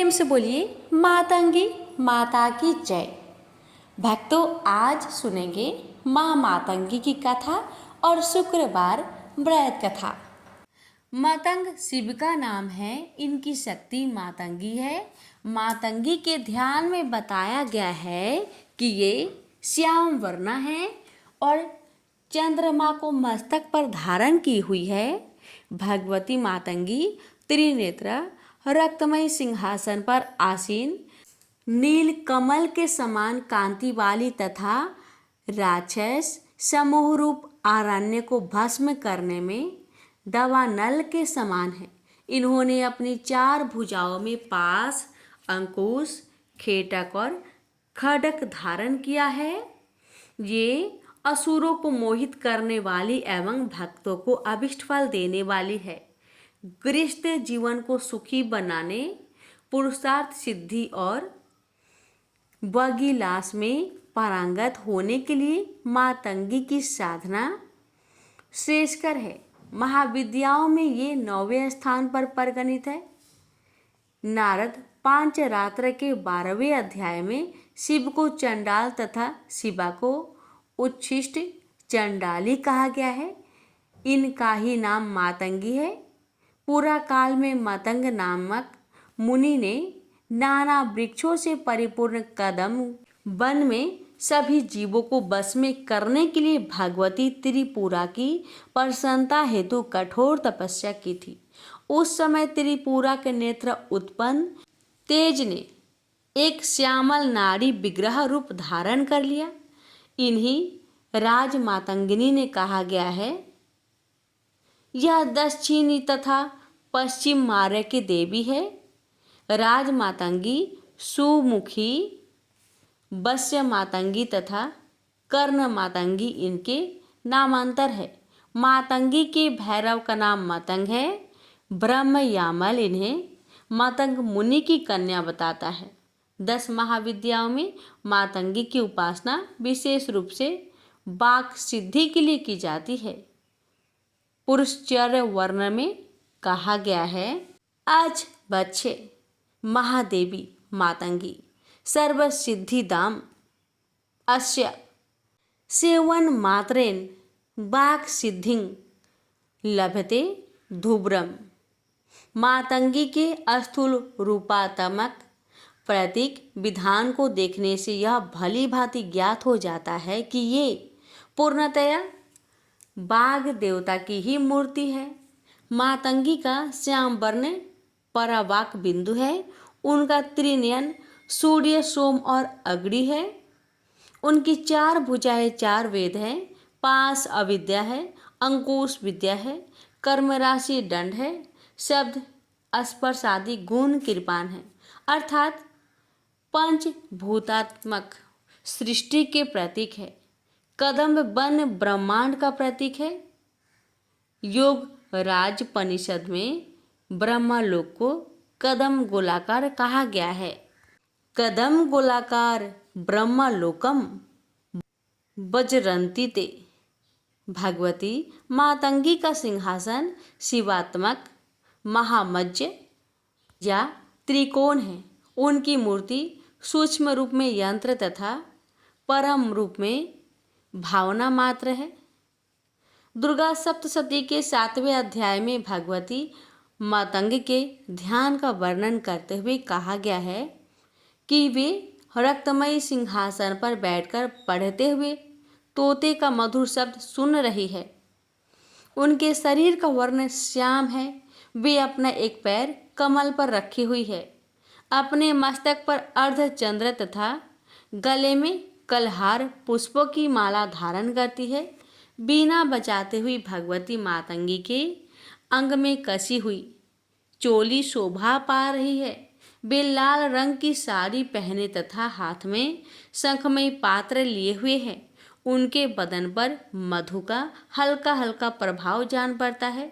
प्रेम से बोलिए मातंगी माता की जय। भक्तों, आज सुनेंगे माँ मातंगी की कथा और शुक्रवार व्रत कथा। मातंग शिव का नाम है, इनकी शक्ति मातंगी है। मातंगी के ध्यान में बताया गया है कि ये श्याम वर्ण है और चंद्रमा को मस्तक पर धारण की हुई है। भगवती मातंगी त्रिनेत्र रक्तमय सिंहासन पर आसीन, नील कमल के समान कांति वाली तथा राक्षस समूह रूप आरण्य को भस्म करने में दावानल के समान है। इन्होंने अपनी 4 भुजाओं में पास, अंकुश, खेटक और खड्ग धारण किया है। ये असुरों को मोहित करने वाली एवं भक्तों को अभिष्ट फल देने वाली है। गृहस्थ जीवन को सुखी बनाने, पुरुषार्थ सिद्धि और वगिलास में पारंगत होने के लिए मातंगी की साधना श्रेयस्कर है। महाविद्याओं में ये 9वें स्थान पर परिगणित है। नारद पांचरात्र के 12वें अध्याय में शिव को चंडाल तथा शिवा को उच्छिष्ट चंडाली कहा गया है। इनका ही नाम मातंगी है। पूरा काल में मतंग नामक मुनि ने नाना वृक्षों से परिपूर्ण कदम वन में सभी जीवों को बस में करने के लिए भगवती त्रिपुरा की प्रसन्नता हेतु कठोर तपस्या की थी। उस समय त्रिपुरा के नेत्र उत्पन्न तेज ने एक श्यामल नारी विग्रह रूप धारण कर लिया। इन्हीं राज मातंगिनी ने कहा गया है, यह दक्षिणी तथा पश्चिम मार्ग की देवी है। राज मातंगी, सुमुखी, वश्य मातंगी तथा कर्ण मातंगी इनके नामांतर है। मातंगी के भैरव का नाम मतंग है। ब्रह्म यामल इन्हें मतंग मुनि की कन्या बताता है। 10 महाविद्याओं में मातंगी की उपासना विशेष रूप से वाक सिद्धि के लिए की जाती है। पुरुषचर्य वर्ण में कहा गया है, आज बच्चे महादेवी मातंगी सर्व सिद्धिदाम अस्य सेवन मात्रेन वाक् सिद्धिं लभते ध्रुवम्। मातंगी के अस्थूल रूपात्मक प्रतीक विधान को देखने से यह भली भांति ज्ञात हो जाता है कि ये पूर्णतया बाघ देवता की ही मूर्ति है। मातंगी का श्याम वर्ण परावाक बिंदु है। उनका त्रिनयन सूर्य, सोम और अग्नि है। उनकी 4 भुजाएं 4 वेद हैं। पास अविद्या है, अंकुश विद्या है, कर्म राशि दंड है, शब्द स्पर्श आदि गुण कृपान है। अर्थात पंचभूतात्मक सृष्टि के प्रतीक है। कदम्ब वन ब्रह्मांड का प्रतीक है। योग राजपनिषद में ब्रह्मलोक को कदम गोलाकार कहा गया है। कदम गोलाकार ब्रह्मलोकम वज्रंती ते। भगवती मातंगी का सिंहासन शिवात्मक महामज्ज या त्रिकोण है। उनकी मूर्ति सूक्ष्म रूप में यंत्र तथा परम रूप में भावना मात्र है। दुर्गा सप्तशती के 7वें अध्याय में भगवती मातंगी के ध्यान का वर्णन करते हुए कहा गया है कि वे रक्तमयी सिंहासन पर बैठकर पढ़ते हुए तोते का मधुर शब्द सुन रही है। उनके शरीर का वर्ण श्याम है। वे अपना एक पैर कमल पर रखी हुई है। अपने मस्तक पर अर्धचंद्र तथा गले में कलहार पुष्पों की माला धारण करती है। बीना बजाते हुई भगवती मातंगी के अंग में कसी हुई चोली शोभा पा रही है। वे लाल रंग की साड़ी पहने तथा हाथ में शंखमय पात्र लिए हुए हैं। उनके बदन पर मधु का हल्का हल्का प्रभाव जान पड़ता है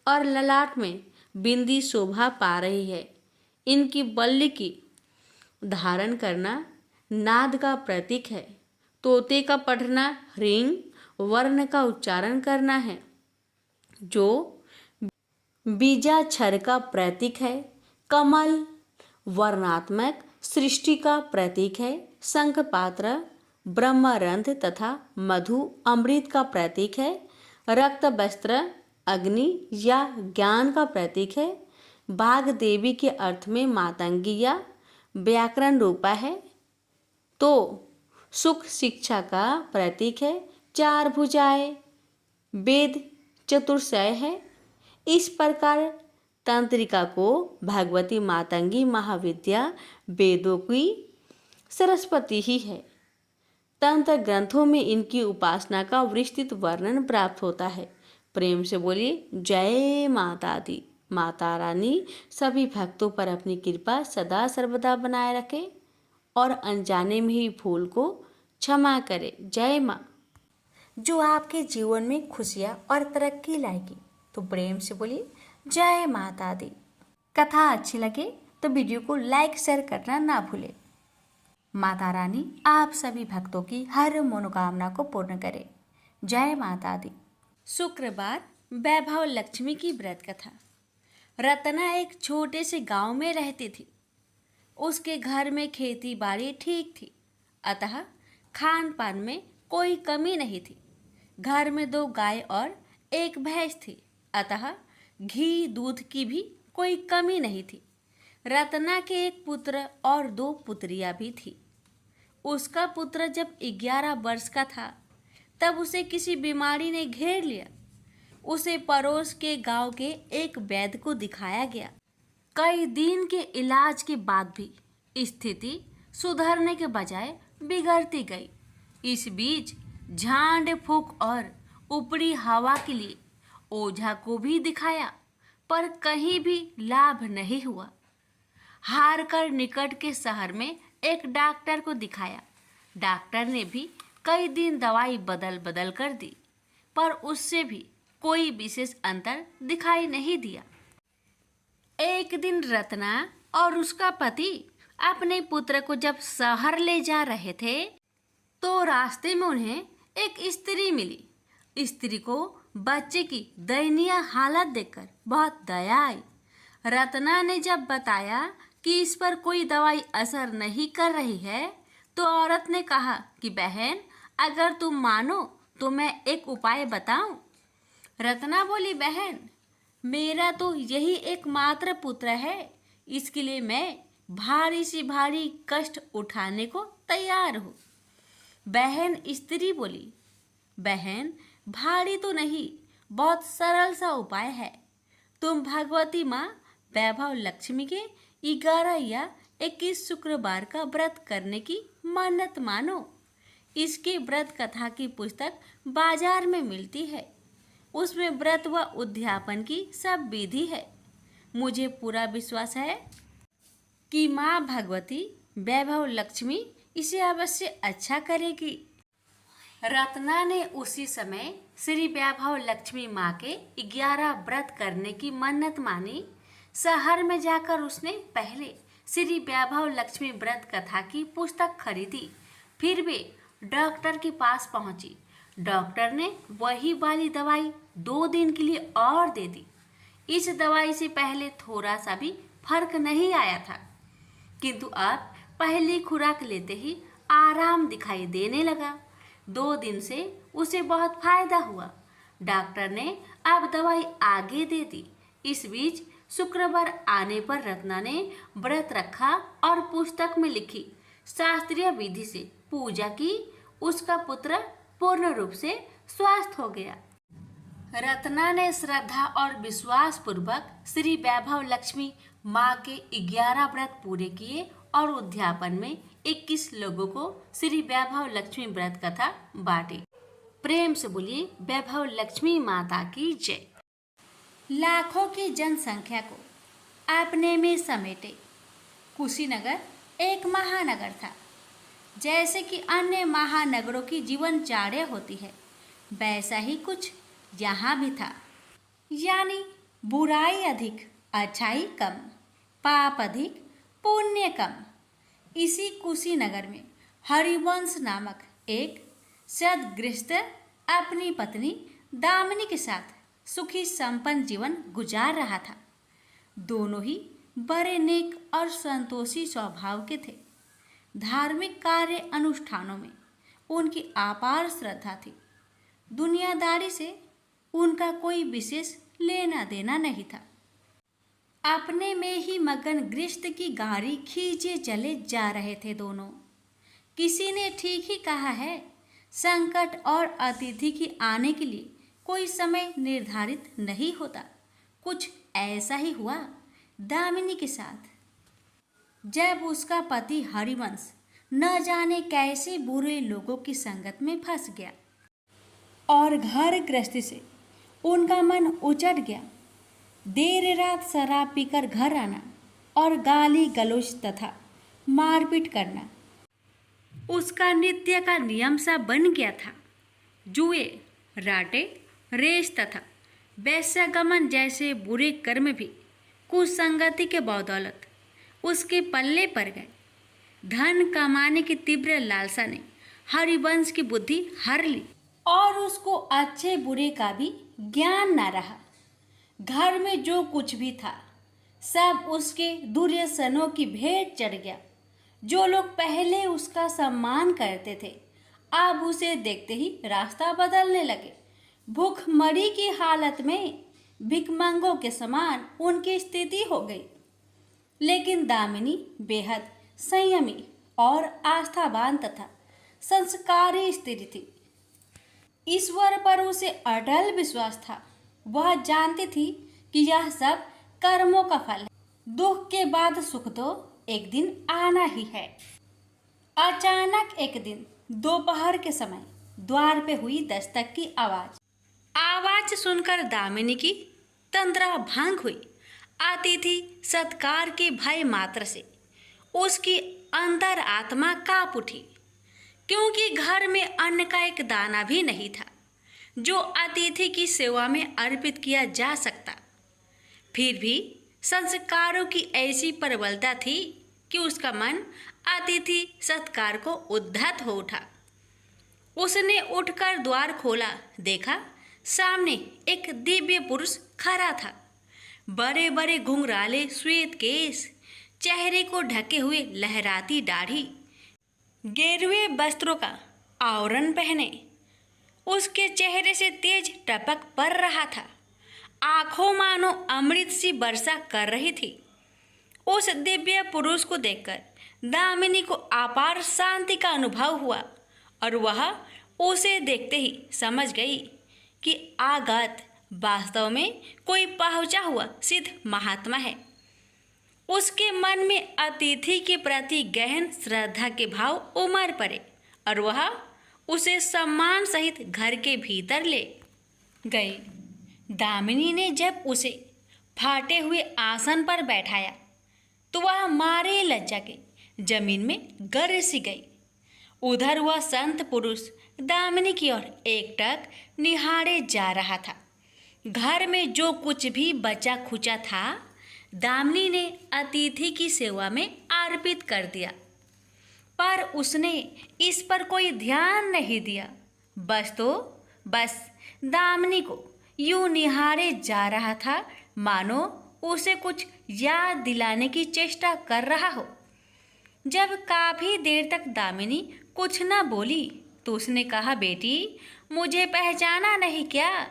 और ललाट में बिंदी शोभा पा रही है। इनकी बल्ली की धारण करना नाद का प्रतीक है। तोते का पढ़ना ह्रीं वर्ण का उच्चारण करना है, जो बीजाक्षर का प्रतीक है। कमल वर्णात्मक सृष्टि का प्रतीक है। शंखपात्र ब्रह्मरंध्र तथा मधु अमृत का प्रतीक है। रक्त वस्त्र अग्नि या ज्ञान का प्रतीक है। बाघ देवी के अर्थ में मातंगी या व्याकरण रूपा है तो सुख शिक्षा का प्रतीक है। चार भुजाएं वेद चतुर्षय है। इस प्रकार तंत्रिका को भगवती मातंगी महाविद्या वेदों की सरस्वती ही है। तंत्र ग्रंथों में इनकी उपासना का विस्तृत वर्णन प्राप्त होता है। प्रेम से बोलिए जय माता दी। माता रानी सभी भक्तों पर अपनी कृपा सदा सर्वदा बनाए रखे और अनजाने में ही भूल को क्षमा करे। जय माँ। जो आपके जीवन में खुशियाँ और तरक्की लाएगी तो प्रेम से बोलिए जय माता दी। कथा अच्छी लगे तो वीडियो को लाइक शेयर करना ना भूलें। माता रानी आप सभी भक्तों की हर मनोकामना को पूर्ण करे। जय माता दी। शुक्रवार वैभव लक्ष्मी की व्रत कथा। रत्ना एक छोटे से गांव में रहती थी। उसके घर में खेती बाड़ी ठीक थी, अतः खान पान में कोई कमी नहीं थी। घर में 2 गाय और 1 भैंस थी, अतः घी दूध की भी कोई कमी नहीं थी। रत्ना के 1 पुत्र और 2 पुत्रियां भी थी। उसका पुत्र जब 11 वर्ष का था तब उसे किसी बीमारी ने घेर लिया। उसे पड़ोस के गांव के एक वैद्य को दिखाया गया। कई दिन के इलाज के बाद भी स्थिति सुधरने के बजाय बिगड़ती गई। इस बीच झाड़ फूंक और ऊपरी हवा के लिए ओझा को भी दिखाया, पर कहीं भी लाभ नहीं हुआ। हार कर निकट के शहर में एक डॉक्टर को दिखाया। डॉक्टर ने भी कई दिन दवाई बदल बदल कर दी, पर उससे भी कोई विशेष अंतर दिखाई नहीं दिया। एक दिन रत्ना और उसका पति अपने पुत्र को जब शहर ले जा रहे थे तो रास्ते में उन्हें एक स्त्री मिली। स्त्री को बच्चे की दयनीय हालत देखकर बहुत दया आई। रत्ना ने जब बताया कि इस पर कोई दवाई असर नहीं कर रही है तो औरत ने कहा कि बहन, अगर तुम मानो तो मैं एक उपाय बताऊं। रत्ना बोली, बहन, मेरा तो यही एकमात्र पुत्र है, इसके लिए मैं भारी से भारी कष्ट उठाने को तैयार हूँ। बहन स्त्री बोली, बहन, भारी तो नहीं, बहुत सरल सा उपाय है। तुम भगवती माँ वैभव लक्ष्मी के 11 या 21 शुक्रवार का व्रत करने की मन्नत मानो। इसकी व्रत कथा की पुस्तक बाजार में मिलती है। उसमें व्रत व उद्यापन की सब विधि है। मुझे पूरा विश्वास है कि माँ भगवती वैभव लक्ष्मी इसे अवश्य अच्छा करेगी। रत्ना ने उसी समय श्री वैभव लक्ष्मी माँ के 11 व्रत करने की मन्नत मानी। शहर में जाकर उसने पहले श्री वैभव लक्ष्मी व्रत कथा की पुस्तक खरीदी। फिर वे डॉक्टर के पास पहुंची। डॉक्टर ने वही वाली दवाई 2 दिन के लिए और दे दी। इस दवाई से पहले थोड़ा सा भी फर्क नहीं आया था, किंतु अब पहली खुराक लेते ही आराम दिखाई देने लगा। 2 दिन से उसे बहुत फायदा हुआ। डॉक्टर ने अब दवाई आगे दे दी। इस बीच शुक्रवार आने पर रत्ना ने व्रत रखा और पुस्तक में लिखी शास्त्रीय विधि से पूजा की। उसका पुत्र पूर्ण रूप से स्वस्थ हो गया। रत्ना ने श्रद्धा और विश्वास पूर्वक श्री वैभव लक्ष्मी माँ के 11 व्रत पूरे किए और उद्यापन में 21 लोगों को श्री वैभव लक्ष्मी व्रत कथा बांटी। प्रेम से बोलिए वैभव लक्ष्मी माता की जय। लाखों की जनसंख्या को अपने में समेटे कुशीनगर एक महानगर था। जैसे कि अन्य महानगरों की जीवनचर्या होती है, वैसा ही कुछ यहाँ भी था। यानी बुराई अधिक, अच्छाई कम, पाप अधिक, पुण्य कम। इसी कुशीनगर में हरिवंश नामक एक सद्गृहस्थ अपनी पत्नी दामिनी के साथ सुखी संपन्न जीवन गुजार रहा था। दोनों ही बड़े नेक और संतोषी स्वभाव के थे। धार्मिक कार्य अनुष्ठानों में उनकी अपार श्रद्धा थी। दुनियादारी से उनका कोई विशेष लेना देना नहीं था। अपने में ही मगन गृहस्थ की गाड़ी खींचे चले जा रहे थे दोनों। किसी ने ठीक ही कहा है, संकट और अतिथि की आने के लिए कोई समय निर्धारित नहीं होता। कुछ ऐसा ही हुआ दामिनी के साथ। जब उसका पति हरिवंश न जाने कैसे बुरे लोगों की संगत में फंस गया और घर गृहस्थी से उनका मन उचट गया, देर रात शराब पीकर घर आना और गाली गलौज तथा मारपीट करना उसका नित्य का नियम सा बन गया था। जुए, राटे, रेस तथा वैश्यगमन जैसे बुरे कर्म भी कुसंगति के बदौलत उसके पल्ले पड़ गए। धन कमाने की तीव्र लालसा ने हरिवंश की बुद्धि हर ली और उसको अच्छे बुरे का भी ज्ञान न रहा। घर में जो कुछ भी था सब उसके दुर्व्यसनों की भेंट चढ़ गया। जो लोग पहले उसका सम्मान करते थे अब उसे देखते ही रास्ता बदलने लगे। भूखमरी की हालत में भिखमंगों के समान उनकी स्थिति हो गई। लेकिन दामिनी बेहद संयमी और आस्थावान तथा संस्कारी स्त्री थी। ईश्वर पर उसे अटल विश्वास था। वह जानती थी कि यह सब कर्मों का फल है। दुख के बाद सुख तो एक दिन आना ही है। अचानक एक दिन दोपहर के समय द्वार पे हुई दस्तक की आवाज सुनकर दामिनी की तंद्रा भंग हुई। अतिथि सत्कार के भय मात्र से उसकी अंतर आत्मा कांप उठी, क्योंकि घर में अन्न का एक दाना भी नहीं था जो अतिथि की सेवा में अर्पित किया जा सकता। फिर भी संस्कारों की ऐसी प्रबलता थी कि उसका मन अतिथि सत्कार को उद्धत हो उठा। उसने उठकर द्वार खोला, देखा सामने एक दिव्य पुरुष खड़ा था। बड़े बड़े घुंघराले श्वेत केश, चेहरे को ढके हुए लहराती दाढ़ी, गेरुए वस्त्रों का आवरण पहने उसके चेहरे से तेज टपक पड़ रहा था। आंखों मानो अमृत सी वर्षा कर रही थी। उस दिव्य पुरुष को देखकर दामिनी को अपार शांति का अनुभव हुआ और वह उसे देखते ही समझ गई कि आगत वास्तव में कोई पहुंचा हुआ सिद्ध महात्मा है। उसके मन में अतिथि के प्रति गहन श्रद्धा के भाव उमड़ पड़े और वह उसे सम्मान सहित घर के भीतर ले गई। दामिनी ने जब उसे फाटे हुए आसन पर बैठाया तो वह मारे लज्जा के जमीन में गिर सी गई। उधर वह संत पुरुष दामिनी की ओर एकटक निहारे जा रहा था। घर में जो कुछ भी बचा खुचा था दामिनी ने अतिथि की सेवा में अर्पित कर दिया, पर उसने इस पर कोई ध्यान नहीं दिया। बस दामिनी को यूं निहारे जा रहा था मानो उसे कुछ याद दिलाने की चेष्टा कर रहा हो। जब काफी देर तक दामिनी कुछ न बोली तो उसने कहा, बेटी मुझे पहचाना नहीं क्या?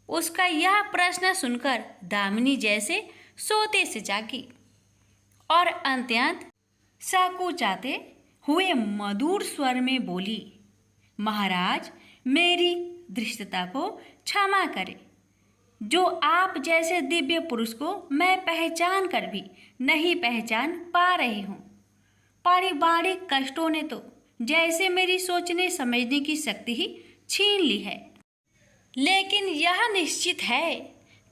उसका यह प्रश्न सुनकर दामिनी जैसे सोते से जागी और अत्यंत संकुचाते हुए मधुर स्वर में बोली, महाराज मेरी धृष्टता को क्षमा करें। जो आप जैसे दिव्य पुरुष को मैं पहचान कर भी नहीं पहचान पा रही हूँ। पारिवारिक कष्टों ने तो जैसे मेरी सोचने समझने की शक्ति ही छीन ली है। लेकिन यह निश्चित है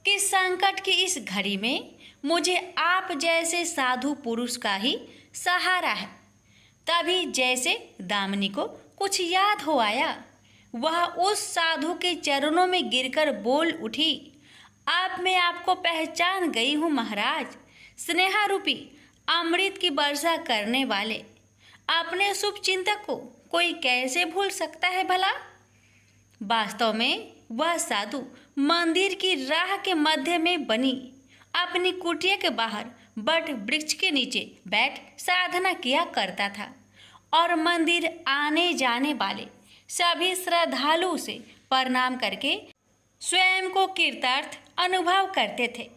कि संकट की इस घड़ी में मुझे आप जैसे साधु पुरुष का ही सहारा है। तभी जैसे दामिनी को कुछ याद हो आया, वह उस साधु के चरणों में गिरकर बोल उठी, अब मैं आपको पहचान गई हूँ महाराज। स्नेहा रूपी अमृत की वर्षा करने वाले अपने शुभ चिंतक को कोई कैसे भूल सकता है भला? वास्तव में वह साधु मंदिर की राह के मध्य में बनी अपनी कुटिया के बाहर बट वृक्ष के नीचे बैठ साधना किया करता था और मंदिर आने जाने वाले सभी श्रद्धालु से प्रणाम करके स्वयं को कृतार्थ अनुभव करते थे।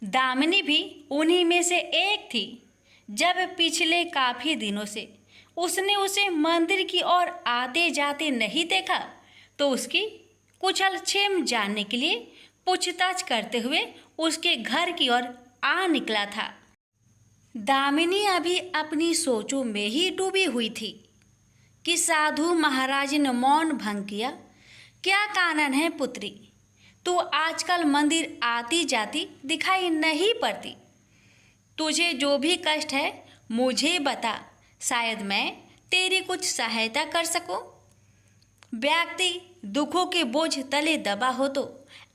दामिनी भी उन्हीं में से एक थी। जब पिछले काफी दिनों से उसने उसे मंदिर की ओर आते जाते नहीं देखा तो उसकी कुशल क्षेम जानने के लिए पूछताछ करते हुए उसके घर की ओर आ निकला था। दामिनी अभी अपनी सोचों में ही डूबी हुई थी कि साधु महाराज ने मौन भंग किया। क्या कारण है पुत्री, तू आजकल मंदिर आती जाती दिखाई नहीं पड़ती। तुझे जो भी कष्ट है मुझे बता, शायद मैं तेरी कुछ सहायता कर सकूं। व्यक्ति दुखों के बोझ तले दबा हो तो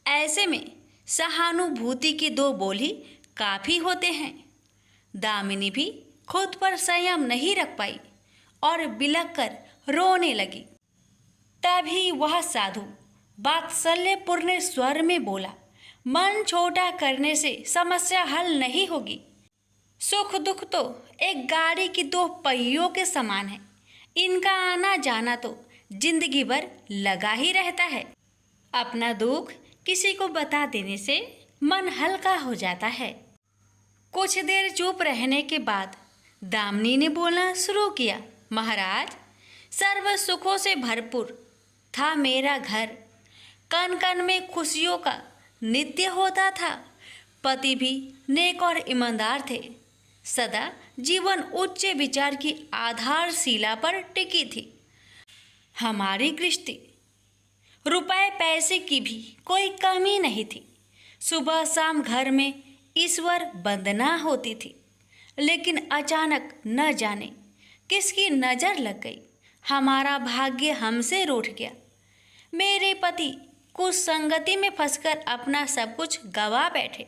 ऐसे में सहानुभूति के दो बोल ही काफ़ी होते हैं। दामिनी भी खुद पर संयम नहीं रख पाई और बिलख कर रोने लगी। तभी वह साधु वात्सल्यपूर्ण स्वर में बोला, मन छोटा करने से समस्या हल नहीं होगी। सुख दुख तो एक गाड़ी की दो पहियों के समान है, इनका आना जाना तो जिंदगी भर लगा ही रहता है। अपना दुख किसी को बता देने से मन हल्का हो जाता है। कुछ देर चुप रहने के बाद दामिनी ने बोलना शुरू किया, महाराज, सर्व सुखों से भरपूर था मेरा घर। कण कण में खुशियों का नित्य होता था। पति भी नेक और ईमानदार थे। सदा जीवन उच्च विचार की आधारशिला पर टिकी थी। हमारी गृहस्थी रुपए पैसे की भी कोई कमी नहीं थी। सुबह शाम घर में ईश्वर वंदना होती थी। लेकिन अचानक न जाने किसकी नज़र लग गई, हमारा भाग्य हमसे रूठ गया। मेरे पति कुछ संगति में फंसकर अपना सब कुछ गवा बैठे।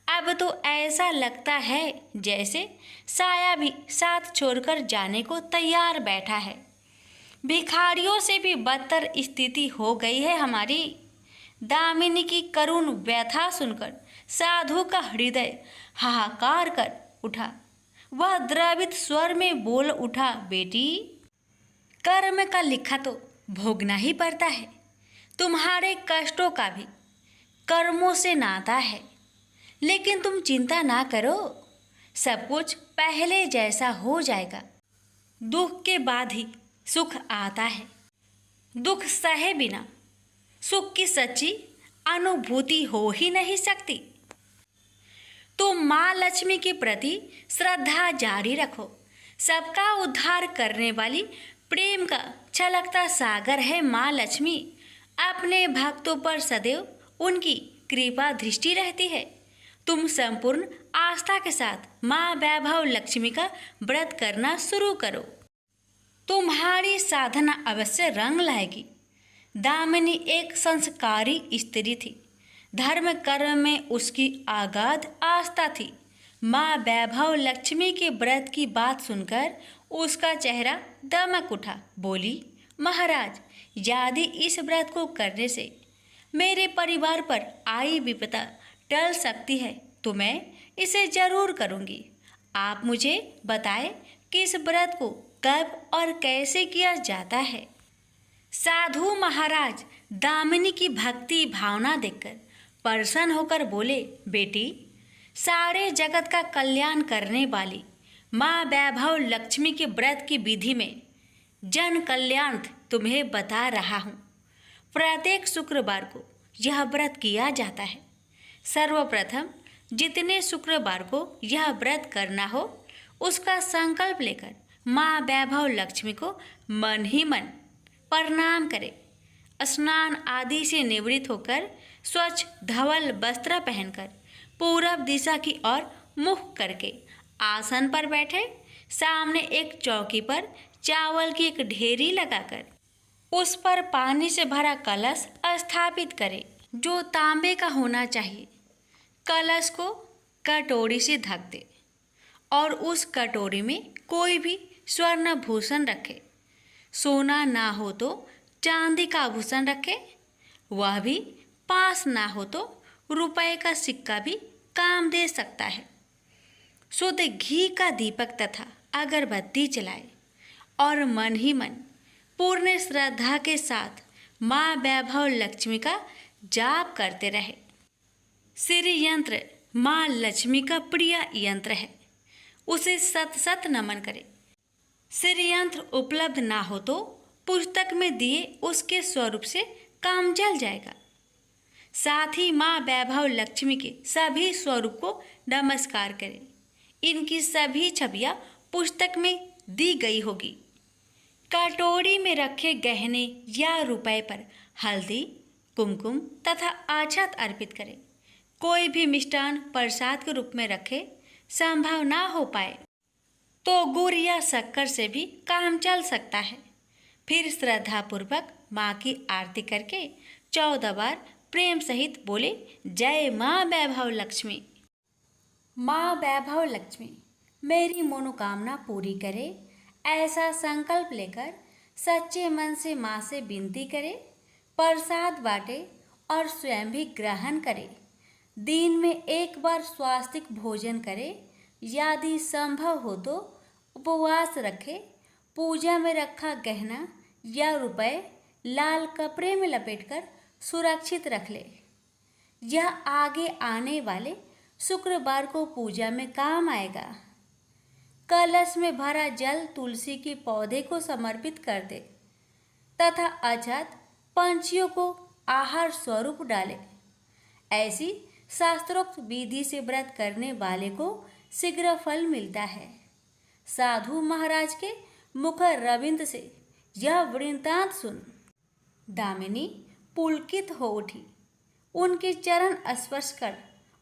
अब तो ऐसा लगता है जैसे साया भी साथ छोड़कर जाने को तैयार बैठा है। भिखारियों से भी बदतर स्थिति हो गई है हमारी। दामिनी की करुण व्यथा सुनकर साधु का हृदय हाहाकार कर उठा। वह द्रवित स्वर में बोल उठा, बेटी, कर्म का लिखा तो भोगना ही पड़ता है। तुम्हारे कष्टों का भी कर्मों से नाता है। लेकिन तुम चिंता ना करो, सब कुछ पहले जैसा हो जाएगा। दुख के बाद ही सुख आता है। दुख सहे बिना सुख की सच्ची अनुभूति हो ही नहीं सकती। तुम माँ लक्ष्मी के प्रति श्रद्धा जारी रखो। सबका उद्धार करने वाली प्रेम का छलकता सागर है माँ लक्ष्मी। अपने भक्तों पर सदैव उनकी कृपा दृष्टि रहती है। तुम संपूर्ण आस्था के साथ माँ वैभव लक्ष्मी का व्रत करना शुरू करो। तुम्हारी साधना अवश्य रंग लाएगी। दामिनी एक संस्कारी स्त्री थी। धर्म कर्म में उसकी अगाध आस्था थी। माँ वैभव लक्ष्मी के व्रत की बात सुनकर उसका चेहरा दमक उठा। बोली, महाराज, यदि इस व्रत को करने से मेरे परिवार पर आई विपदा टल सकती है तो मैं इसे जरूर करूँगी। आप मुझे बताएं कि इस व्रत को कब और कैसे किया जाता है। साधु महाराज दामिनी की भक्ति भावना देखकर प्रसन्न होकर बोले, बेटी, सारे जगत का कल्याण करने वाली माँ वैभव लक्ष्मी के व्रत की विधि में जन कल्याण तुम्हें बता रहा हूँ। प्रत्येक शुक्रवार को यह व्रत किया जाता है। सर्वप्रथम जितने शुक्रवार को यह व्रत करना हो उसका संकल्प लेकर माँ वैभव लक्ष्मी को मन ही मन प्रणाम करें। स्नान आदि से निवृत्त होकर स्वच्छ धवल वस्त्र पहनकर पूरब दिशा की ओर मुख करके आसन पर बैठे। सामने एक चौकी पर चावल की एक ढेरी लगाकर उस पर पानी से भरा कलश स्थापित करें, जो तांबे का होना चाहिए। कलश को कटोरी से ढक दे और उस कटोरी में कोई भी स्वर्ण भूषण रखे। सोना ना हो तो चांदी का आभूषण रखे। वह भी पास ना हो तो रुपए का सिक्का भी काम दे सकता है। शुद्ध घी का दीपक तथा अगरबत्ती जलाए और मन ही मन पूर्ण श्रद्धा के साथ माँ वैभव लक्ष्मी का जाप करते रहे। श्री यंत्र माँ लक्ष्मी का प्रिय यंत्र है, उसे सत सत नमन करें। श्री यंत्र उपलब्ध ना हो तो पुस्तक में दिए उसके स्वरूप से काम चल जाएगा। साथ ही माँ वैभव लक्ष्मी के सभी स्वरूप को नमस्कार करें। इनकी सभी छवियाँ पुस्तक में दी गई होगी। कटोरी में रखे गहने या रुपए पर हल्दी, कुमकुम तथा अक्षत अर्पित करें। कोई भी मिष्टान प्रसाद के रूप में रखे संभव ना हो पाए तो गुड़ या शक्कर से भी काम चल सकता है। फिर श्रद्धापूर्वक माँ की आरती करके 14 बार प्रेम सहित बोले, जय माँ वैभव लक्ष्मी। माँ वैभव लक्ष्मी मेरी मनोकामना पूरी करे, ऐसा संकल्प लेकर सच्चे मन से माँ से विनती करे। प्रसाद बांटे और स्वयं भी ग्रहण करे। दिन में एक बार स्वास्तिक भोजन करे। यदि संभव हो तो उपवास रखे। पूजा में रखा गहना या रुपए लाल कपड़े में लपेटकर सुरक्षित रख ले। यह आगे आने वाले शुक्रवार को पूजा में काम आएगा। कलश में भरा जल तुलसी के पौधे को समर्पित कर दे तथा अक्षत पंछियों को आहार स्वरूप डाले। ऐसी शास्त्रोक्त विधि से व्रत करने वाले को शीघ्र फल मिलता है। साधु महाराज के मुख रविंद से यह वृत्तांत सुन दामिनी पुलकित हो उठी। उनके चरण स्पर्श कर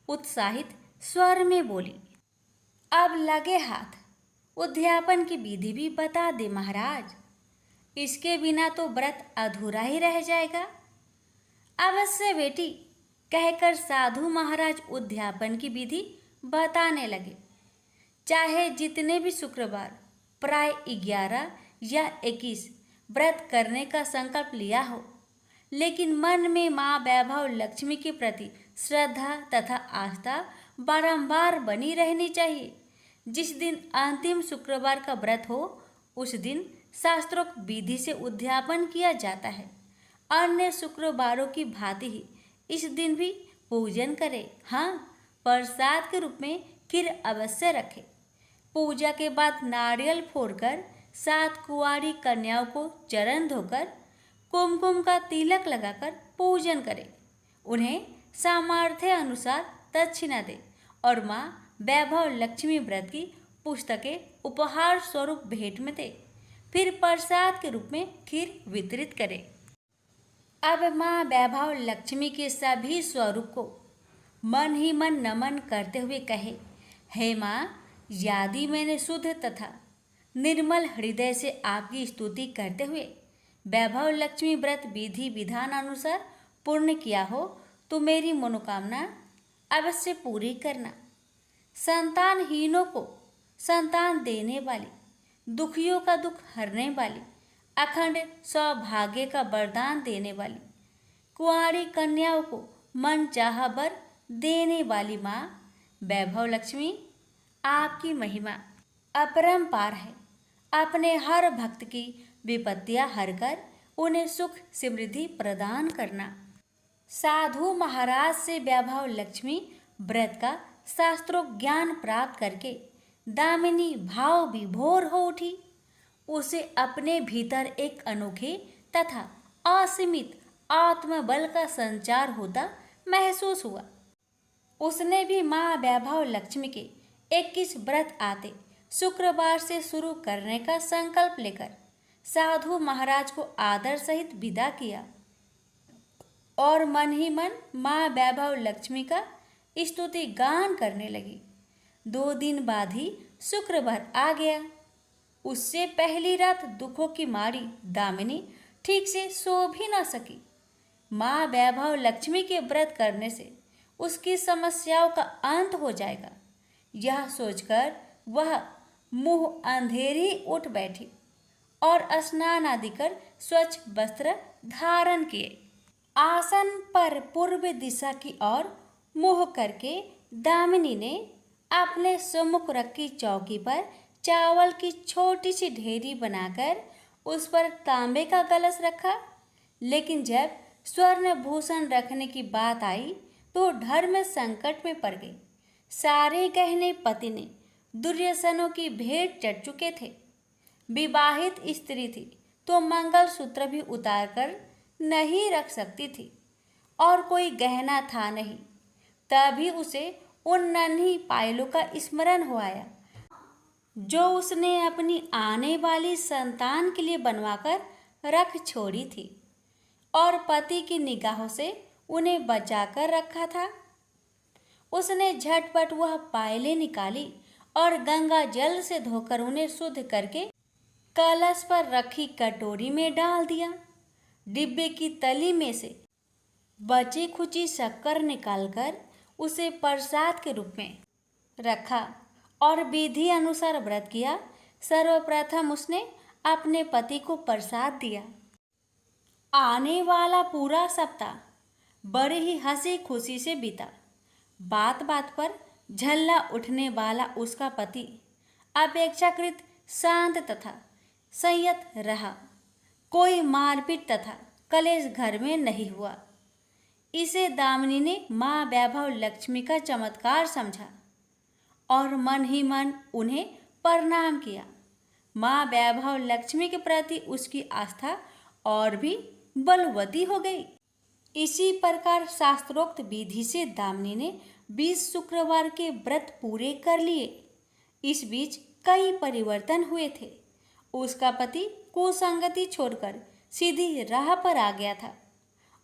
उत्साहित स्वर में बोली, अब लगे हाथ उद्यापन की विधि भी बता दे महाराज। इसके बिना तो व्रत अधूरा ही रह जाएगा। अवश्य बेटी, कहकर साधु महाराज उद्यापन की विधि बताने लगे। चाहे जितने भी शुक्रवार प्राय 11 या 21 व्रत करने का संकल्प लिया हो, लेकिन मन में माँ वैभव लक्ष्मी के प्रति श्रद्धा तथा आस्था बारंबार बनी रहनी चाहिए। जिस दिन अंतिम शुक्रवार का व्रत हो उस दिन शास्त्रोक्त विधि से उद्यापन किया जाता है। अन्य शुक्रवारों की भांति ही इस दिन भी पूजन करें। हाँ, प्रसाद के रूप में खीर अवश्य रखें। पूजा के बाद नारियल फोड़कर 7 कुंवारी कन्याओं को चरण धोकर कुमकुम का तिलक लगाकर पूजन करें। उन्हें सामर्थ्य अनुसार दक्षिणा दें और माँ वैभव लक्ष्मी व्रत की पुस्तकें उपहार स्वरूप भेंट में दें। फिर प्रसाद के रूप में खीर वितरित करें। अब माँ वैभव लक्ष्मी के सभी स्वरूप को मन ही मन नमन करते हुए कहे, हे माँ, यदि मैंने शुद्ध तथा निर्मल हृदय से आपकी स्तुति करते हुए वैभव लक्ष्मी व्रत विधि विधान अनुसार पूर्ण किया हो तो मेरी मनोकामना अवश्य पूरी करना। संतानहीनों को संतान देने वाली, दुखियों का दुख हरने वाली, अखंड सौभाग्य का वरदान देने वाली, कुंवारी कन्याओं को मन चाहा वर देने वाली माँ वैभव लक्ष्मी, आपकी महिमा अपरंपार है। अपने हर भक्त की विपत्तियां हरकर उन्हें सुख समृद्धि प्रदान करना। साधु महाराज से वैभव लक्ष्मी व्रत का शास्त्रोक्त ज्ञान प्राप्त करके दामिनी भाव विभोर हो उठी। उसे अपने भीतर एक अनोखे तथा असीमित आत्मबल का संचार होता महसूस हुआ। उसने भी माँ वैभव लक्ष्मी के 21 व्रत आते शुक्रवार से शुरू करने का संकल्प लेकर साधु महाराज को आदर सहित विदा किया और मन ही मन माँ वैभव लक्ष्मी का स्तुति गान करने लगी। 2 दिन बाद ही शुक्रवार आ गया। उससे पहली रात दुखों की मारी दामिनी ठीक से सो भी ना सकी। माँ वैभव लक्ष्मी के व्रत करने से उसकी समस्याओं का अंत हो जाएगा, यह सोचकर वह मुंह अंधेरी उठ बैठी और स्नान आदि कर स्वच्छ वस्त्र धारण किए। आसन पर पूर्व दिशा की ओर मुँह करके दामिनी ने अपने सम्मुख रखी चौकी पर चावल की छोटी सी ढेरी बनाकर उस पर तांबे का कलश रखा। लेकिन जब स्वर्ण भूषण रखने की बात आई तो धर्म संकट में पड़ गई। सारे गहने पति ने दुर्योधनों की भेंट चढ़ चुके थे। विवाहित स्त्री थी तो मंगलसूत्र भी उतार कर नहीं रख सकती थी और कोई गहना था नहीं। तभी उसे उन नन्ही पायलों का स्मरण हो आया जो उसने अपनी आने वाली संतान के लिए बनवाकर रख छोड़ी थी और पति की निगाहों से उन्हें बचाकर रखा था। उसने झटपट वह पायलें निकाली और गंगा जल से धोकर उन्हें शुद्ध करके कलश पर रखी कटोरी में डाल दिया। डिब्बे की तली में से बची खुची शक्कर निकालकर उसे प्रसाद के रूप में रखा और विधि अनुसार व्रत किया। सर्वप्रथम उसने अपने पति को प्रसाद दिया। आने वाला पूरा सप्ताह बड़े ही हंसी खुशी से बीता। बात बात पर झल्ला उठने वाला उसका पति अपेक्षाकृत शांत तथा संयत रहा। कोई मारपीट तथा कलेश घर में नहीं हुआ। इसे दामिनी ने माँ वैभव लक्ष्मी का चमत्कार समझा और मन ही मन उन्हें प्रणाम किया। माँ वैभव लक्ष्मी के प्रति उसकी आस्था और भी बलवती हो गई। इसी प्रकार शास्त्रोक्त विधि से दामिनी ने 20 शुक्रवार के व्रत पूरे कर लिए। इस बीच कई परिवर्तन हुए थे। उसका पति कुसंगति छोड़कर सीधी राह पर आ गया था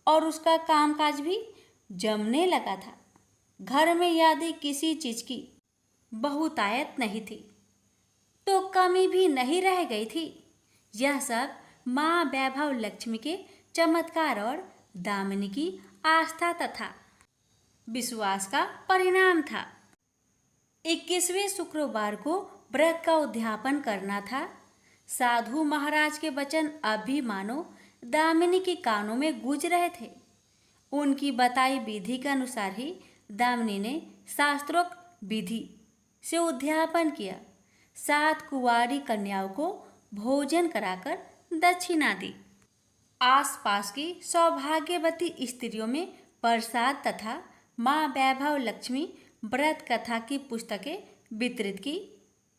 और उसका कामकाज भी जमने लगा था। घर में यदि किसी चीज की बहुतायत नहीं थी तो कमी भी नहीं रह गई थी। यह सब माँ वैभव लक्ष्मी के चमत्कार और दामिनी की आस्था तथा विश्वास का परिणाम था। 21वें शुक्रवार को व्रत का उद्यापन करना था। साधु महाराज के वचन अब भी मानो दामिनी के कानों में गूंज रहे थे। उनकी बताई विधि के अनुसार ही दामिनी ने शास्त्रोक्त विधि से उद्यापन किया। 7 कुंवारी कन्याओं को भोजन कराकर दक्षिणा दी। आसपास की सौभाग्यवती स्त्रियों में प्रसाद तथा माँ वैभव लक्ष्मी व्रत कथा की पुस्तकें वितरित की।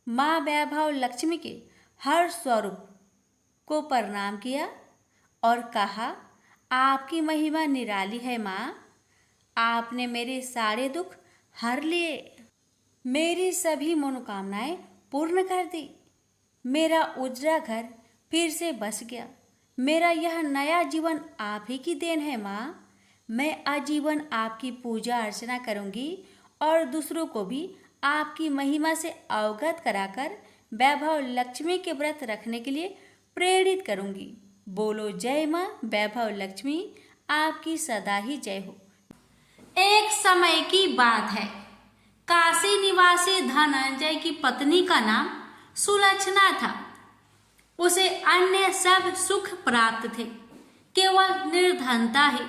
माँ वैभव लक्ष्मी के हर स्वरूप को प्रणाम किया और कहा, आपकी महिमा निराली है माँ। आपने मेरे सारे दुख हर लिए, मेरी सभी मनोकामनाएं पूर्ण कर दी। मेरा उजड़ा घर फिर से बस गया। मेरा यह नया जीवन आप ही की देन है माँ। मैं आजीवन आपकी पूजा अर्चना करूंगी और दूसरों को भी आपकी महिमा से अवगत कराकर वैभव लक्ष्मी के व्रत रखने के लिए प्रेरित करूंगी। बोलो जय माँ वैभव लक्ष्मी, आपकी सदा ही जय हो। एक समय की बात है। काशी निवासी धनंजय की पत्नी का नाम सुलक्षणा था। उसे अन्य सब सुख प्राप्त थे, केवल निर्धनता ही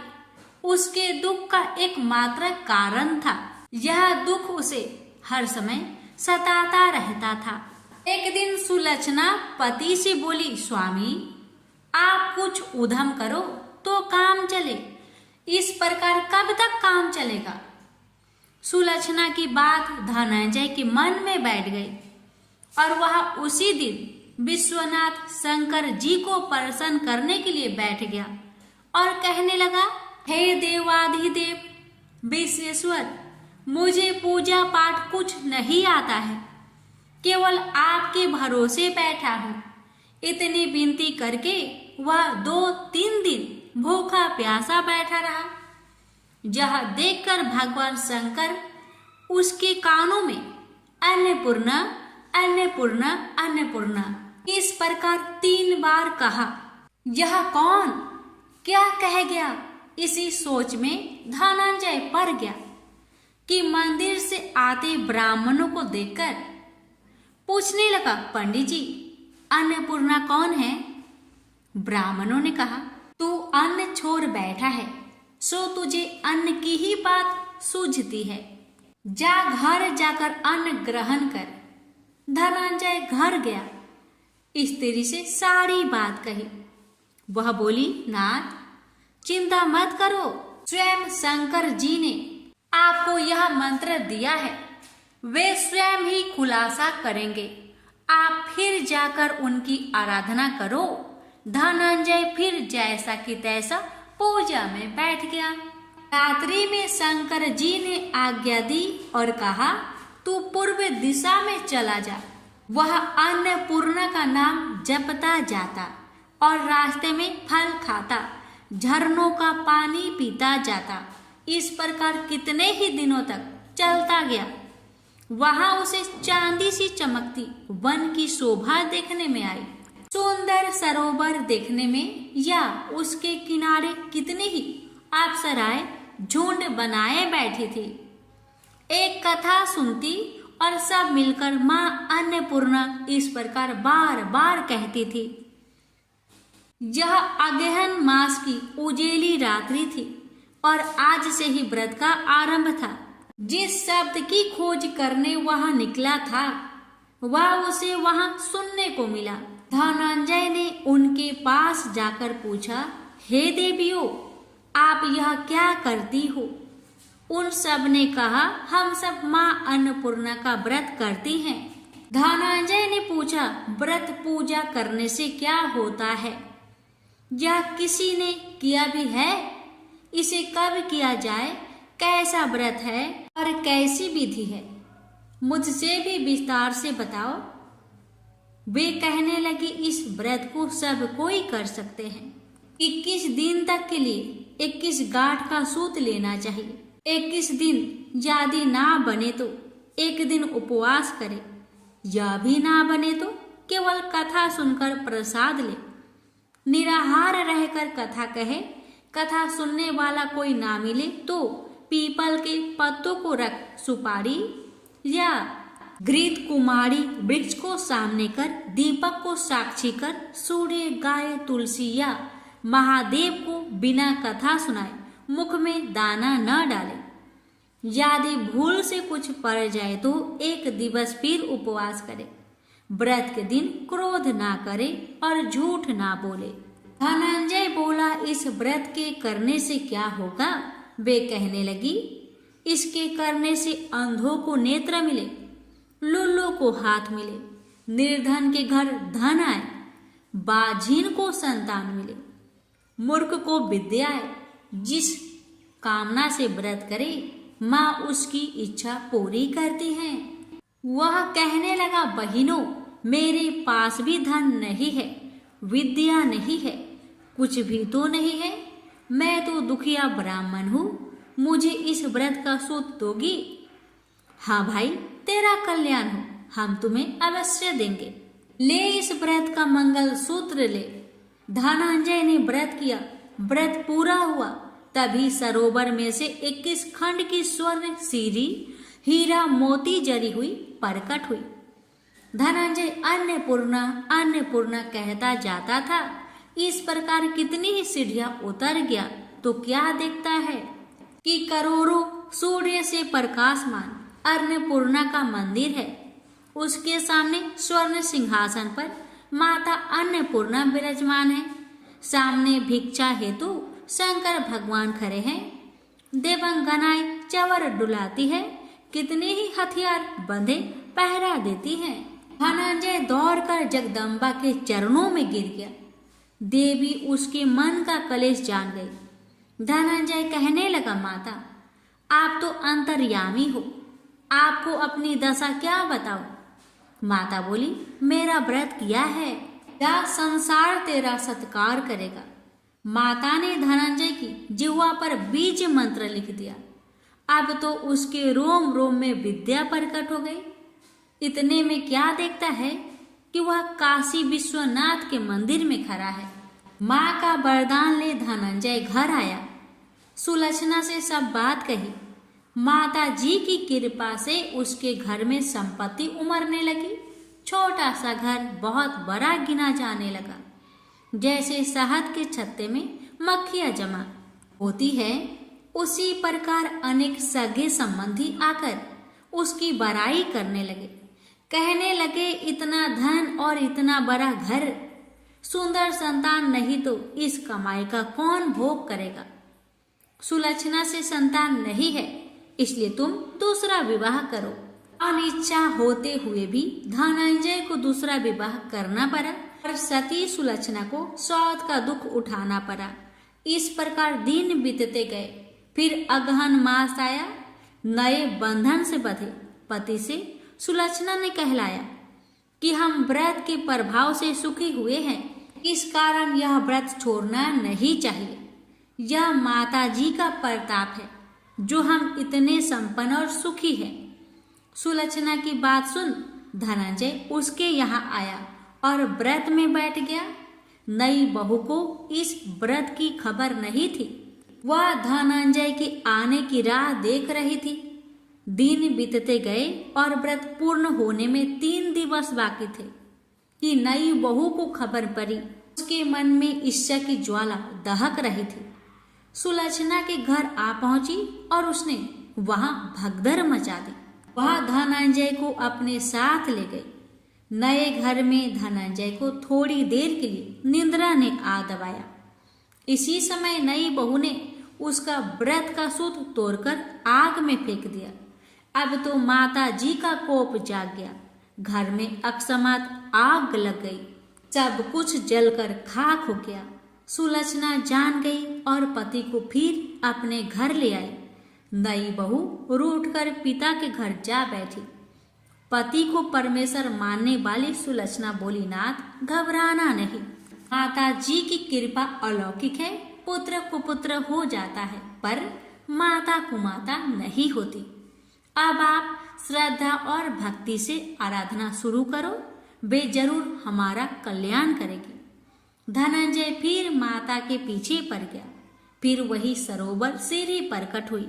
उसके दुख का एकमात्र कारण था। यह दुख उसे हर समय सताता रहता था। एक दिन सुलक्षणा पति से बोली, स्वामी आप कुछ उद्यम करो तो काम चले। इस प्रकार कब तक काम चलेगा? सुलक्षणा की बात धनंजय के मन में बैठ गई और वह उसी दिन विश्वनाथ शंकर जी को प्रसन्न करने के लिए बैठ गया और कहने लगा, हे देवाधिदेव विश्वेश्वर, मुझे पूजा पाठ कुछ नहीं आता है, केवल आपके भरोसे बैठा हूँ। इतनी विनती करके वह 2-3 दिन भूखा प्यासा बैठा रहा। यह देखकर भगवान शंकर उसके कानों में अन्नपूर्णा अन्नपूर्णा अन्नपूर्णा इस प्रकार 3 बार कहा। यह कौन क्या कह गया? इसी सोच में धनंजय पड़ गया कि मंदिर से आते ब्राह्मणों को देखकर पूछने लगा, पंडित जी अन्नपूर्णा कौन है? ब्राह्मणों ने कहा, तू अन्न छोड़ बैठा है, सो तुझे अन्न की ही बात सूझती है। जा घर जाकर अन्न ग्रहण कर। धनंजय घर गया, स्त्री से सारी बात कही। वह बोली, नाथ चिंता मत करो, स्वयं शंकर जी ने आपको यह मंत्र दिया है, वे स्वयं ही खुलासा करेंगे। आप फिर जाकर उनकी आराधना करो। धनंजय फिर जैसा कि तैसा पूजा में बैठ गया। रात्रि में शंकर जी ने आज्ञा दी और कहा, तू पूर्व दिशा में चला जा। वह अन्नपूर्णा का नाम जपता जाता और रास्ते में फल खाता, झरनों का पानी पीता जाता। इस प्रकार कितने ही दिनों तक चलता गया। वहां उसे चांदी सी चमकती वन की शोभा देखने में आई। सुंदर सरोवर देखने में या उसके किनारे कितनी ही अप्सराएं झुंड बनाए बैठी थी। एक कथा सुनती और सब मिलकर मां अन्नपूर्णा इस प्रकार बार बार कहती थी। यह अगहन मास की उजेली रात्रि थी और आज से ही व्रत का आरंभ था। जिस शब्द की खोज करने वहां निकला था वह उसे वहां सुनने को मिला। धनंजय ने उनके पास जाकर पूछा, हे देवियों, आप यह क्या करती हो? उन सब ने कहा, हम सब मां अन्नपूर्णा का व्रत करती हैं। धनंजय ने पूछा, व्रत पूजा करने से क्या होता है? यह किसी ने किया भी है? इसे कब किया जाए? कैसा व्रत है और कैसी विधि है? मुझसे भी विस्तार से बताओ। वे कहने लगे, इस व्रत को सब कोई कर सकते हैं। 21 दिन तक के लिए 21 गांठ का सूत लेना चाहिए। 21 दिन यदि ना बने तो एक दिन उपवास करे, या भी ना बने तो केवल कथा सुनकर प्रसाद ले। निराहार रहकर कथा कहे, कथा सुनने वाला कोई ना मिले तो पीपल के पत्तों को रख सुपारी या घृत कुमारी वृक्ष को सामने कर, दीपक को साक्षी कर, सूर्य, गाय, तुलसी या महादेव को बिना कथा सुनाए मुख में दाना न डाले। यदि भूल से कुछ पड़ जाए तो एक दिवस फिर उपवास करे। व्रत के दिन क्रोध ना करे और झूठ ना बोले। धनंजय बोला, इस व्रत के करने से क्या होगा? वे कहने लगी, इसके करने से अंधों को नेत्र मिले, लुल्लू को हाथ मिले, निर्धन के घर धन आए, बाझीन को संतान मिले, मूर्ख को विद्या आए। जिस कामना से व्रत करे माँ उसकी इच्छा पूरी करती है। वह कहने लगा, बहिनों, मेरे पास भी धन नहीं है, विद्या नहीं है, कुछ भी तो नहीं है। मैं तो दुखिया ब्राह्मण हूँ, मुझे इस व्रत का सूत दोगी? हाँ भाई, तेरा कल्याण हो, हम तुम्हें अवश्य देंगे। ले इस व्रत का मंगल सूत्र ले। धनंजय ने व्रत किया, व्रत पूरा हुआ। तभी सरोवर में से 21 खंड की स्वर्ण सीरी हीरा मोती जरी हुई प्रकट हुई। धनंजय अन्नपूर्णा अन्नपूर्णा कहता जाता था। इस प्रकार कितनी ही सीढ़ियां उतर गया तो क्या देखता है कि करोड़ों सूर्य से प्रकाशमान अन्नपूर्णा का मंदिर है। उसके सामने स्वर्ण सिंहासन पर माता अन्नपूर्णा विराजमान है। सामने भिक्षा हेतु शंकर भगवान खड़े हैं। देवंगनाएं चवर डुलाती है, कितने ही हथियार बंधे पहरा देती हैं। धनंजय दौड़कर जगदम्बा के चरणों में गिर गया। देवी उसके मन का कलेश जान गई। धनंजय कहने लगा, माता, आप तो अंतर्यामी हो, आपको अपनी दशा क्या बताओ? माता बोली, मेरा व्रत किया है, क्या संसार तेरा सत्कार करेगा। माता ने धनंजय की जिह्वा पर बीज मंत्र लिख दिया। अब तो उसके रोम रोम में विद्या प्रकट हो गई। इतने में क्या देखता है कि वह काशी विश्वनाथ के मंदिर में खड़ा है। माँ का वरदान ले धनंजय घर आया। सुलक्षणा से सब बात कही। माता जी की कृपा से उसके घर में संपत्ति उमड़ने लगी। छोटा सा घर बहुत बड़ा गिना जाने लगा। जैसे शहद के छत्ते में मक्खियां जमा होती है, उसी प्रकार अनेक सगे संबंधी आकर उसकी बड़ाई करने लगे। कहने लगे, इतना धन और इतना बड़ा घर, सुंदर संतान नहीं तो इस कमाई का कौन भोग करेगा। सुलक्षणा से संतान नहीं है, इसलिए तुम दूसरा विवाह करो। अनिच्छा होते हुए भी धनंजय को दूसरा विवाह करना पड़ा और सती सुलक्षणा को सौत का दुख उठाना पड़ा। इस प्रकार दिन बीतते गए। फिर अगहन मास आया। नए बंधन से बंधे पति से सुलक्षणा ने कहलाया कि हम व्रत के प्रभाव से सुखी हुए हैं, इस कारण यह व्रत छोड़ना नहीं चाहिए। यह माता जी का प्रताप है जो हम इतने संपन्न और सुखी हैं। सुलक्षणा की बात सुन धनंजय उसके यहाँ आया और व्रत में बैठ गया। नई बहू को इस व्रत की खबर नहीं थी। वह धनंजय के आने की राह देख रही थी। दिन बीतते गए और व्रत पूर्ण होने में 3 दिवस बाकी थे कि नई बहू को खबर पड़ी। उसके मन में ईर्ष्या की ज्वाला दहक रही थी। सुलक्षणा के घर आ पहुंची और उसने वहां भगदड़ मचा दी। वह धनंजय को अपने साथ ले गई। नए घर में धनंजय को थोड़ी देर के लिए निद्रा ने आ दबाया। इसी समय नई बहू ने उसका व्रत का सूत तोड़कर आग में फेंक दिया। अब तो माता जी का कोप जाग गया। घर में अकस्मात आग लग गई। सब कुछ जलकर खाक हो गया। सुलक्षणा जान गई और पति को फिर अपने घर ले आई। नई बहू रूठकर पिता के घर जा बैठी। पति को परमेश्वर मानने वाली सुलक्षणा बोली, नाथ घबराना नहीं, माता जी की कृपा अलौकिक है। पुत्र कुपुत्र हो जाता है पर माता कुमाता नहीं होती। अब आप श्रद्धा और भक्ति से आराधना शुरू करो, वे जरूर हमारा कल्याण करेगी। धनंजय फिर माता के पीछे पड़ गया। फिर वही सरोवर सीढ़ी प्रकट हुई।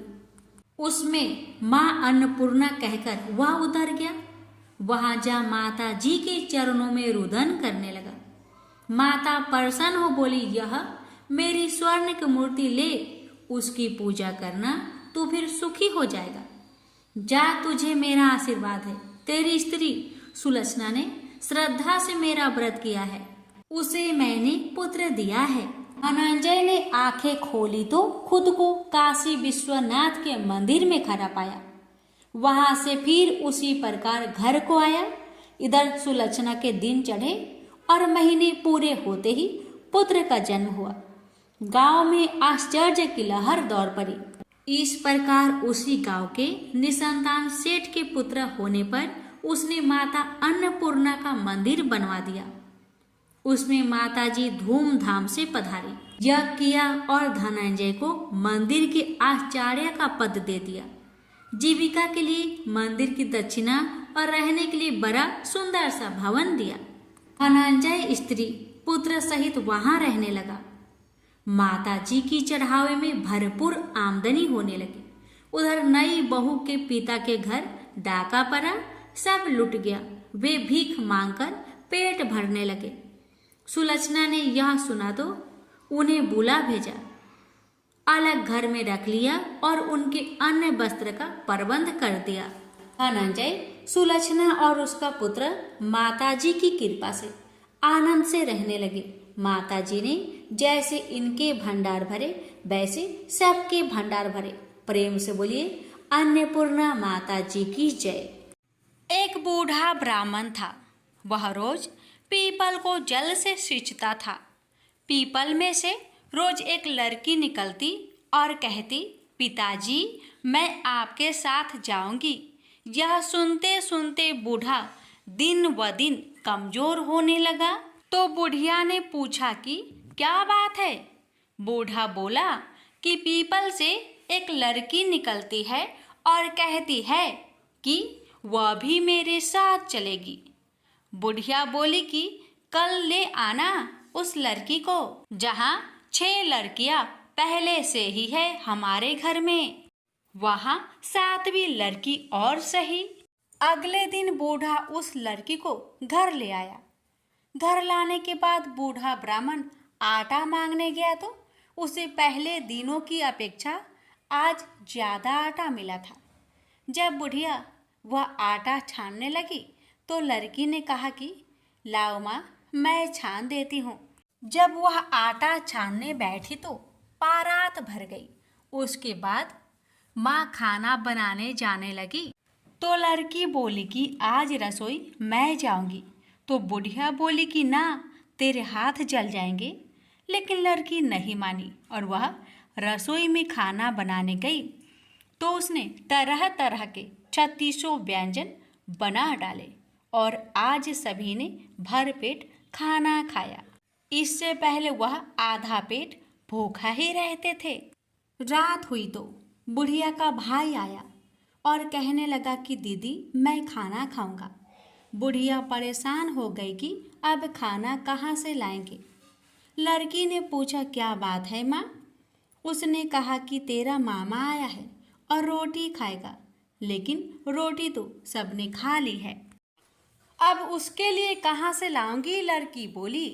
उसमें माँ अन्नपूर्णा कहकर वह उतर गया। वहां जा माता जी के चरणों में रुदन करने लगा। माता प्रसन्न हो बोली, यह मेरी स्वर्ण की मूर्ति ले, उसकी पूजा करना, तू फिर सुखी हो जाएगा। जा, तुझे मेरा आशीर्वाद है। तेरी स्त्री सुलक्षणा ने श्रद्धा से मेरा व्रत किया है, उसे मैंने पुत्र दिया है। धनंजय ने आंखें खोली तो खुद को काशी विश्वनाथ के मंदिर में खड़ा पाया। वहां से फिर उसी प्रकार घर को आया। इधर सुलक्षणा के दिन चढ़े और महीने पूरे होते ही पुत्र का जन्म हुआ। गांव में आश्चर्य की लहर दौड़ पड़ी। इस प्रकार उसी गांव के निसंतान सेठ के पुत्र होने पर उसने माता अन्नपूर्णा का मंदिर बनवा दिया। उसमें माता जी धूमधाम से पधारी, यज्ञ किया और धनंजय को मंदिर के आचार्य का पद दे दिया। जीविका के लिए मंदिर की दक्षिणा और रहने के लिए बड़ा सुंदर सा भवन दिया। धनंजय स्त्री पुत्र सहित वहां रहने लगा। माता जी की चढ़ावे में भरपूर आमदनी होने लगी। उधर नई बहू के पिता के घर डाका पड़ा, सब लुट गया। वे भीख मांगकर पेट भरने लगे। सुलक्षणा ने यह सुना तो उन्हें बुला भेजा, अलग घर में रख लिया और उनके अन्य वस्त्र का प्रबंध कर दिया। धनंजय, सुलक्षणा और उसका पुत्र माताजी की कृपा से आनंद से रहने लगे। माताजी ने जैसे इनके भंडार भरे वैसे सबके भंडार भरे। प्रेम से बोलिए, अन्नपूर्णा माताजी की जय। एक बूढ़ा ब्राह्मण था। वह रोज पीपल को जल से सींचता था। पीपल में से रोज एक लड़की निकलती और कहती, पिताजी मैं आपके साथ जाऊंगी। यह सुनते सुनते बूढ़ा दिन व दिन कमजोर होने लगा। तो बुढ़िया ने पूछा कि क्या बात है। बूढ़ा बोला कि पीपल से एक लड़की निकलती है और कहती है कि वह भी मेरे साथ चलेगी। बुढ़िया बोली कि कल ले आना उस लड़की को, जहाँ 6 लड़कियां पहले से ही है हमारे घर में, वहाँ 7वीं लड़की और सही। अगले दिन बूढ़ा उस लड़की को घर ले आया। घर लाने के बाद बूढ़ा ब्राह्मण आटा मांगने गया तो उसे पहले दिनों की अपेक्षा आज ज्यादा आटा मिला था। जब बुढ़िया वह आटा छानने लगी तो लड़की ने कहा कि लाओ माँ, मैं छान देती हूँ। जब वह आटा छानने बैठी तो पारात भर गई। उसके बाद माँ खाना बनाने जाने लगी तो लड़की बोली कि आज रसोई मैं जाऊंगी। तो बुढ़िया बोली कि ना, तेरे हाथ जल जाएंगे। लेकिन लड़की नहीं मानी और वह रसोई में खाना बनाने गई तो उसने तरह तरह के 36 व्यंजन बना डाले और आज सभी ने भरपेट खाना खाया। इससे पहले वह आधा पेट भूखा ही रहते थे। रात हुई तो बुढ़िया का भाई आया और कहने लगा कि दीदी, मैं खाना खाऊंगा। बुढ़िया परेशान हो गई कि अब खाना कहाँ से लाएंगे। लड़की ने पूछा, क्या बात है माँ? उसने कहा कि तेरा मामा आया है और रोटी खाएगा, लेकिन रोटी तो सबने खा ली है। अब उसके लिए कहाँ से लाऊंगी? लड़की बोली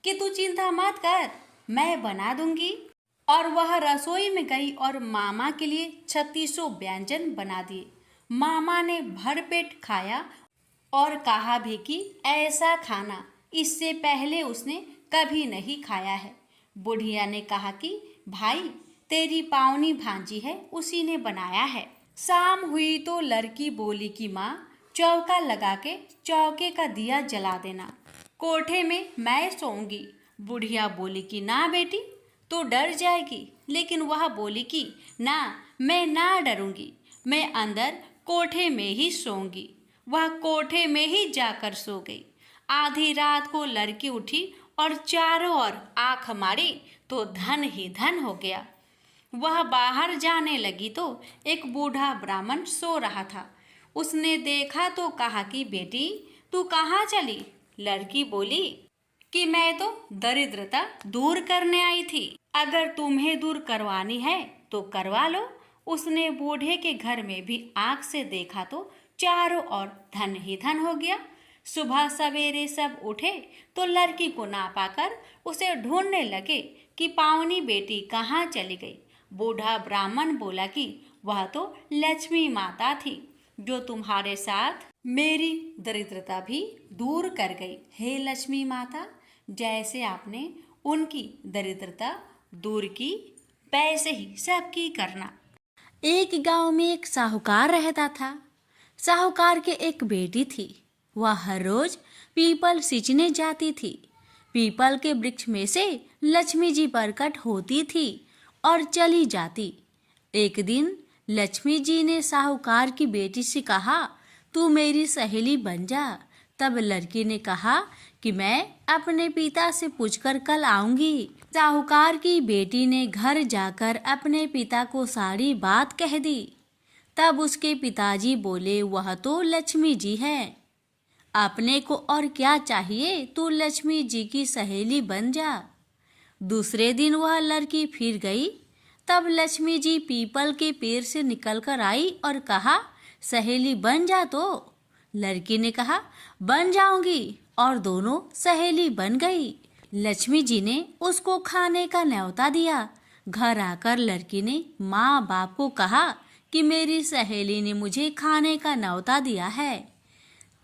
कि तू चिंता मत कर, मैं बना दूंगी। और वह रसोई में गई और मामा के लिए 36 व्यंजन बना दिए। मामा ने भरपेट खाया और कहा भी कि ऐसा खाना इससे पहले उसने कभी नहीं खाया है। बुढ़िया ने कहा कि भाई, तेरी पावनी भांजी है, उसी ने बनाया है। शाम हुई तो लड़की बोली कि माँ, चौका लगा के चौके का दिया जला देना, कोठे में मैं सोऊंगी। बुढ़िया बोली कि ना बेटी, तो डर जाएगी। लेकिन वह बोली कि ना, मैं ना डरूंगी, मैं अंदर कोठे में ही सोऊंगी। वह कोठे में ही जाकर सो गई। आधी रात को लड़की उठी और चारों ओर आंख मारी तो धन ही धन हो गया। वह बाहर जाने लगी तो एक बूढ़ा ब्राह्मण सो रहा था। उसने देखा तो कहा कि बेटी, तू कहाँ चली? लड़की बोली कि मैं तो दरिद्रता दूर करने आई थी, अगर तुम्हें दूर करवानी है तो करवा लो। उसने बूढ़े के घर में भी आंख से देखा तो चारों ओर धन ही धन हो गया। सुबह सवेरे सब उठे तो लड़की को ना पाकर उसे ढूंढने लगे कि पावनी बेटी कहाँ चली गई। बूढ़ा ब्राह्मण बोला कि वह तो लक्ष्मी माता थी, जो तुम्हारे साथ मेरी दरिद्रता भी दूर कर गई। हे लक्ष्मी माता, जैसे आपने उनकी दरिद्रता दूर की, वैसे ही सबकी करना। एक गांव में एक साहूकार रहता था। साहूकार के एक बेटी थी। वह हर रोज पीपल सींचने जाती थी। पीपल के वृक्ष में से लक्ष्मी जी प्रकट होती थी और चली जाती। एक दिन लक्ष्मी जी ने साहूकार की बेटी से कहा, तू मेरी सहेली बन जा। तब लड़की ने कहा कि मैं अपने पिता से पूछकर कल आऊंगी। साहूकार की बेटी ने घर जाकर अपने पिता को सारी बात कह दी। तब उसके पिताजी बोले, वह तो लक्ष्मी जी है, अपने को और क्या चाहिए, तू लक्ष्मी जी की सहेली बन जा। दूसरे दिन वह लड़की फिर गई। तब लक्ष्मी जी पीपल के पेड़ से निकलकर आई और कहा, सहेली बन जा। तो लड़की ने कहा, बन जाऊंगी, और दोनों सहेली बन गई। लक्ष्मी जी ने उसको खाने का न्योता दिया। घर आकर लड़की ने माँ बाप को कहा कि मेरी सहेली ने मुझे खाने का न्योता दिया है।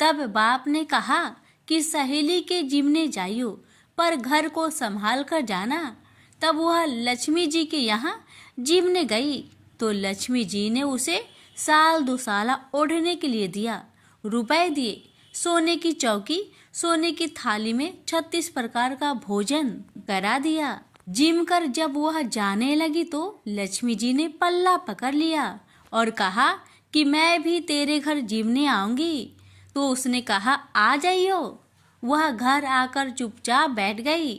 तब बाप ने कहा कि सहेली के जिमने जाइयो, पर घर को संभाल कर जाना। तब वह लक्ष्मी जी के यहाँ जिमने गई तो लक्ष्मी जी ने उसे साल दुसाला ओढ़ने के लिए दिया, रुपए दिए, सोने की चौकी, सोने की थाली में 36 प्रकार का भोजन करा दिया। जिम कर जब वह जाने लगी तो लक्ष्मी जी ने पल्ला पकड़ लिया और कहा कि मैं भी तेरे घर जिमने आऊंगी। तो उसने कहा, आ जाइयो। वह घर आकर चुपचाप बैठ गई।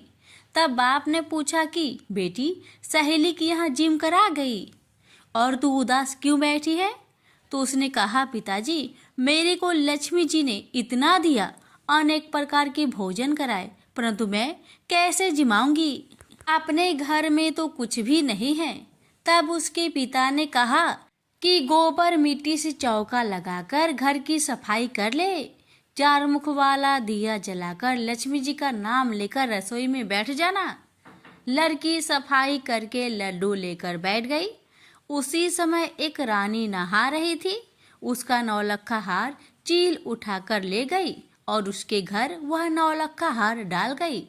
तब बाप ने पूछा कि बेटी, सहेली की यहाँ जिम करा गई और तू उदास क्यों बैठी है? तो उसने कहा, पिताजी, मेरे को लक्ष्मी जी ने इतना दिया, अनेक प्रकार के भोजन कराए, परंतु मैं कैसे जिमाऊंगी? अपने घर में तो कुछ भी नहीं है। तब उसके पिता ने कहा कि गोबर मिट्टी से चौका लगाकर घर की सफाई कर ले, 4 मुख वाला दिया जलाकर लक्ष्मी जी का नाम लेकर रसोई में बैठ जाना। लड़की सफाई करके लड्डू लेकर बैठ गई। उसी समय एक रानी नहा रही थी। उसका नौलखा हार चील उठाकर ले गई और उसके घर वह नौलखा हार डाल गई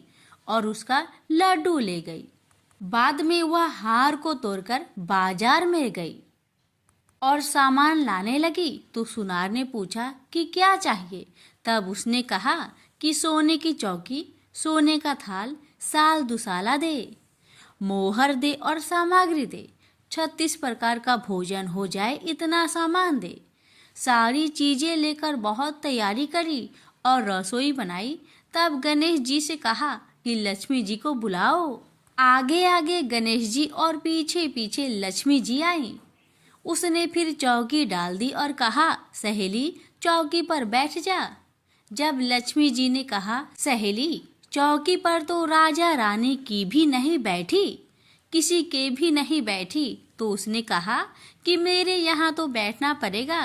और उसका लड्डू ले गई। बाद में वह हार को तोड़कर बाजार में गई और सामान लाने लगी तो सुनार ने पूछा कि क्या चाहिए। तब उसने कहा कि सोने की चौकी, सोने का थाल, साल दुसाला दे, मोहर दे और सामग्री दे। 36 प्रकार का भोजन हो जाए इतना सामान दे। सारी चीजें लेकर बहुत तैयारी करी और रसोई बनाई। तब गणेश जी से कहा कि लक्ष्मी जी को बुलाओ। आगे आगे गणेश जी और पीछे पीछे लक्ष्मी जी आई। उसने फिर चौकी डाल दी और कहा, सहेली चौकी पर बैठ जा। जब लक्ष्मी जी ने कहा, सहेली चौकी पर तो राजा रानी की भी नहीं बैठी, किसी के भी नहीं बैठी, तो उसने कहा कि मेरे यहाँ तो बैठना पड़ेगा।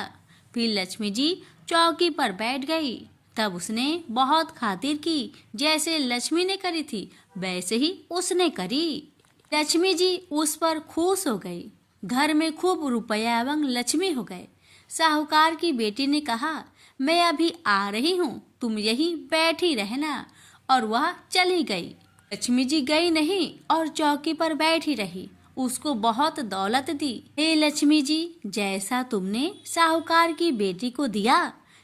फिर लक्ष्मी जी चौकी पर बैठ गई। तब उसने बहुत खातिर की, जैसे लक्ष्मी ने करी थी वैसे ही उसने करी। लक्ष्मी जी उस पर खुश हो गई। घर में खूब रुपया एवं लक्ष्मी हो गए। साहूकार की बेटी ने कहा, मैं अभी आ रही हूँ, तुम यहीं बैठी रहना। और वह चली गई। लक्ष्मी जी गई नहीं और चौकी पर बैठी रही। उसको बहुत दौलत दी। हे लक्ष्मी जी, जैसा तुमने साहूकार की बेटी को दिया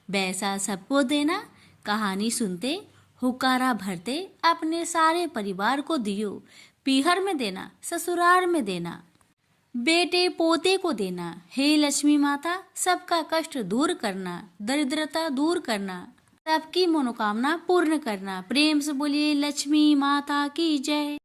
वैसा सबको देना। कहानी सुनते हुकारा भरते अपने सारे परिवार को दियो। पीहर में देना, ससुराल में देना, बेटे पोते को देना। हे लक्ष्मी माता, सबका कष्ट दूर करना, दरिद्रता दूर करना, सबकी मनोकामना पूर्ण करना। प्रेम से बोलिए लक्ष्मी माता की जय।